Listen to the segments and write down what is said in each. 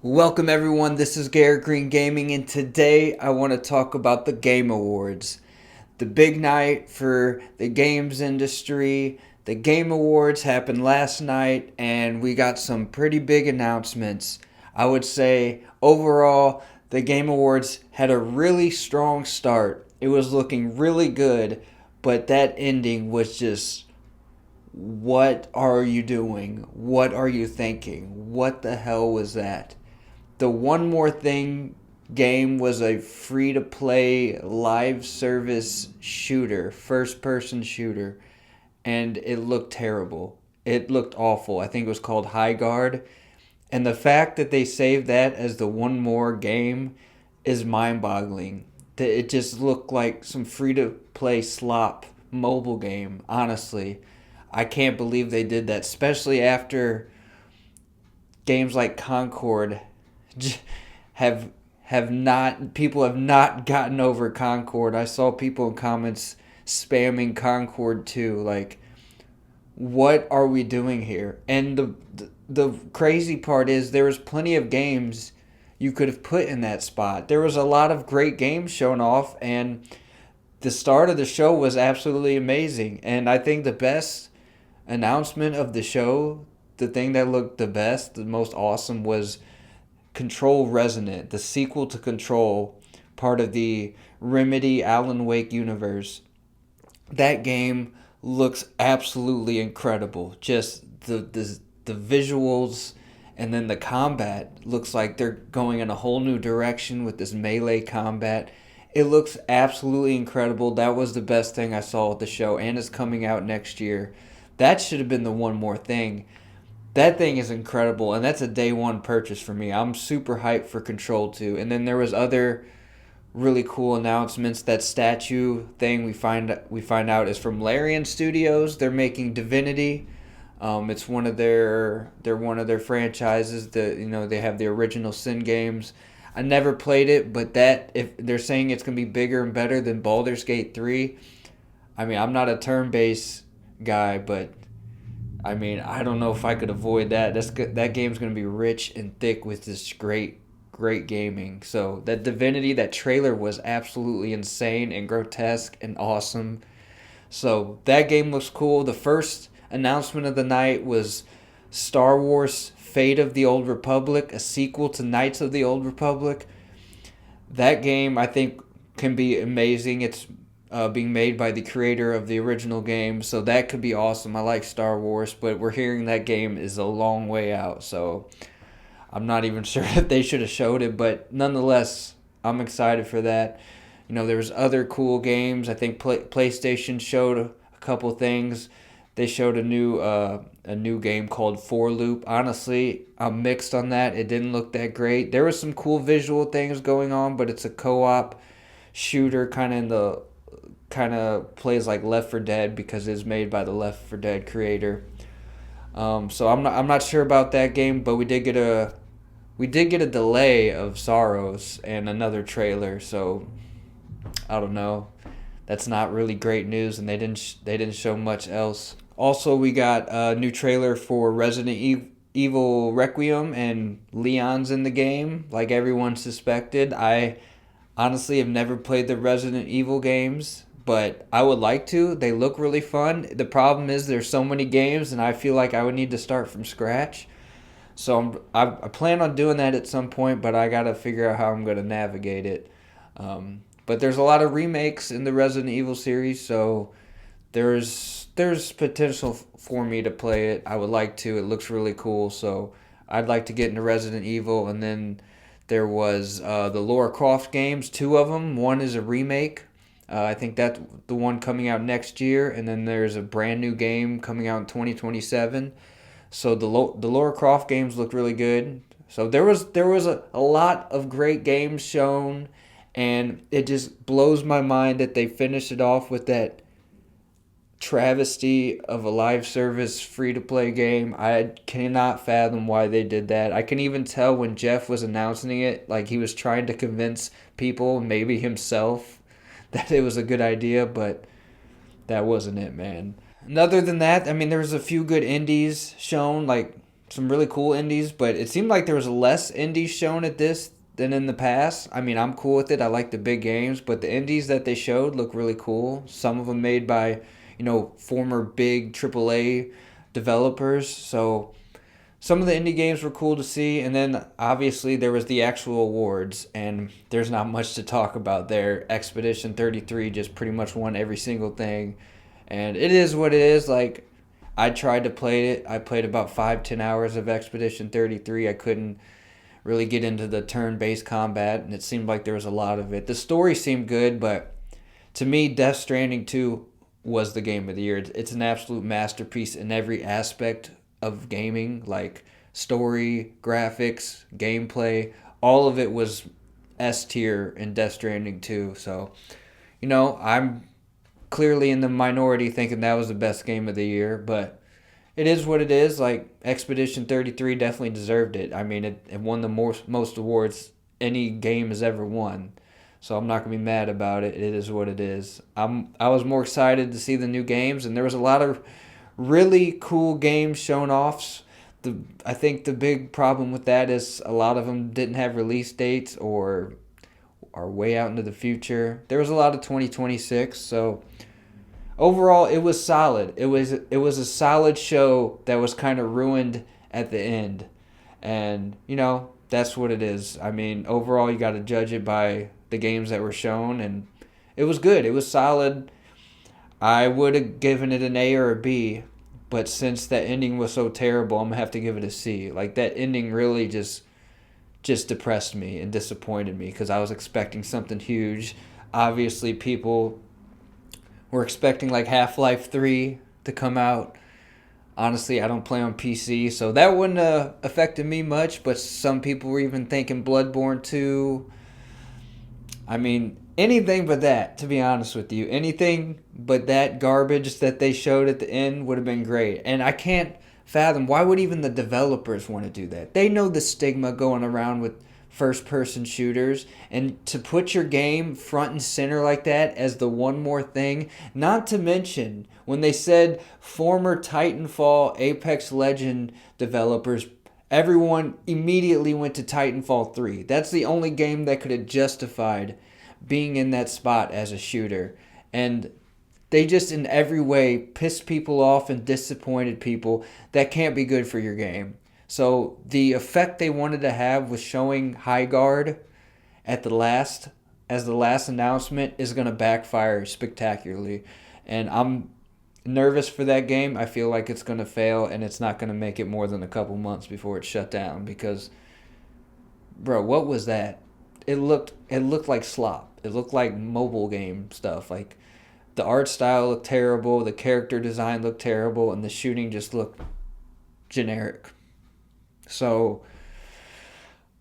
Welcome everyone, this is Garrett Green Gaming, and today I want to talk about the Game Awards. The big night for the games industry. The Game Awards happened last night, and we got some pretty big announcements. I would say overall, the Game Awards had a really strong start. It was looking really good, but that ending was just, what are you doing? What are you thinking? What the hell was that? The One More Thing game was a free to play live service shooter, first person shooter, and it looked terrible. It looked awful. I think it was called High Guard. And the fact that they saved that as the one more game is mind boggling. It just looked like some free to play slop mobile game, honestly. I can't believe they did that, especially after games like Concord have have not gotten over Concord. I saw people in comments spamming Concord too. Like, what are we doing here? And the crazy part is there was plenty of games you could have put in that spot. There was a lot of great games shown off, and the start of the show was absolutely amazing. And I think the best announcement of the show, the thing that looked the best, the most awesome, was Control Resonant, the sequel to Control, part of the Remedy Alan Wake universe. That game looks absolutely incredible. Just the visuals, and then the combat looks like they're going in a whole new direction with this melee combat. It looks absolutely incredible. That was the best thing I saw at the show, and it's coming out next year. That should have been the One More Thing. That thing is incredible, and that's a day one purchase for me. I'm super hyped for Control 2. And then there was other really cool announcements. That statue thing we find out is from Larian Studios. They're making Divinity. It's one of their franchises. They have the original Sin games. I never played it, but that, if they're saying it's gonna be bigger and better than Baldur's Gate 3, I mean, I'm not a turn-based guy, but I mean, I don't know if I could avoid that. That game's gonna be rich and thick with this great gaming. So that Divinity, that trailer was absolutely insane and grotesque and awesome. So that game looks cool. The first announcement of the night was Star Wars: Fate of the Old Republic, a sequel to Knights of the Old Republic. That game, I think, can be amazing. It's being made by the creator of the original game, so that could be awesome. I like Star Wars, but we're hearing that game is a long way out, so I'm not even sure if they should have showed it, but nonetheless, I'm excited for that. There was other cool games. I think PlayStation showed a couple things. They showed a new game called For Loop. Honestly, I'm mixed on that. It didn't look that great. There was some cool visual things going on, but it's a co-op shooter, kind of plays like Left 4 Dead because it's made by the Left 4 Dead creator. So I'm not sure about that game, but we did get a delay of Sorrows and another trailer. So I don't know. That's not really great news, and they didn't show much else. Also, we got a new trailer for Evil Requiem, and Leon's in the game, like everyone suspected. I honestly have never played the Resident Evil games, but I would like to. They look really fun. The problem is there's so many games, and I feel like I would need to start from scratch. So I plan on doing that at some point, but I gotta figure out how I'm gonna navigate it. But there's a lot of remakes in the Resident Evil series, so there's potential for me to play it. I would like to. It looks really cool, so I'd like to get into Resident Evil. And then there was the Lara Croft games, two of them. One is a remake. I think that's the one coming out next year, and then there's a brand new game coming out in 2027. So the Lara Croft games look really good. So there was a lot of great games shown, and it just blows my mind that they finished it off with that travesty of a live service free to play game. I cannot fathom why they did that. I can even tell when Jeff was announcing it, like he was trying to convince people, maybe himself, that it was a good idea, but that wasn't it, man. And other than that, I mean, there was a few good indies shown, like some really cool indies, but it seemed like there was less indies shown at this than in the past. I mean, I'm cool with it. I like the big games, but the indies that they showed look really cool. Some of them made by, former big AAA developers. So some of the indie games were cool to see, and then obviously there was the actual awards, and there's not much to talk about there. Expedition 33 just pretty much won every single thing, and it is what it is. Like, I tried to play it. I played about 5-10 hours of Expedition 33. I couldn't really get into the turn-based combat, and it seemed like there was a lot of it. The story seemed good, but to me, Death Stranding 2 was the game of the year. It's an absolute masterpiece in every aspect of gaming, like story, graphics, gameplay. All of it was S tier in Death Stranding 2. So, I'm clearly in the minority thinking that was the best game of the year, but it is what it is. Like, Expedition 33 definitely deserved it. I mean, it won the most awards any game has ever won. So I'm not gonna be mad about it. It is what it is. I was more excited to see the new games, and there was a lot of really cool games shown off. I think the big problem with that is a lot of them didn't have release dates or are way out into the future. There was a lot of 2026, so overall it was solid. It was a solid show that was kind of ruined at the end. And, that's what it is. I mean, overall you got to judge it by the games that were shown, and it was good. It was solid. I would have given it an A or a B, but since that ending was so terrible, I'm gonna have to give it a C. Like, that ending really just depressed me and disappointed me because I was expecting something huge. Obviously, people were expecting like Half-Life 3 to come out. Honestly, I don't play on PC, so that wouldn't have affected me much, but some people were even thinking Bloodborne 2. I mean, anything but that, to be honest with you. Anything but that garbage that they showed at the end would have been great. And I can't fathom, why would even the developers want to do that? They know the stigma going around with first person shooters, and to put your game front and center like that as the one more thing, not to mention when they said former Titanfall Apex Legend developers, everyone immediately went to Titanfall 3. That's the only game that could have justified being in that spot as a shooter. And they just in every way pissed people off and disappointed people. That can't be good for your game. So the effect they wanted to have with showing High Guard at the last announcement is going to backfire spectacularly. And I'm nervous for that game. I feel like it's going to fail, and it's not going to make it more than a couple months before it's shut down because, bro, what was that? It looked like slop. It looked like mobile game stuff. Like, the art style looked terrible, the character design looked terrible, and the shooting just looked generic. So,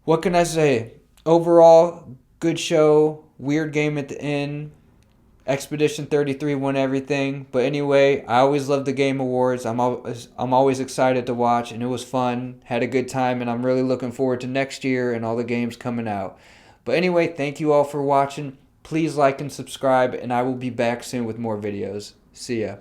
what can I say? Overall, good show, weird game at the end. Expedition 33 won everything. But anyway, I always love the Game Awards. I'm always excited to watch, and it was fun. Had a good time, and I'm really looking forward to next year and all the games coming out. But anyway, thank you all for watching. Please like and subscribe, and I will be back soon with more videos. See ya.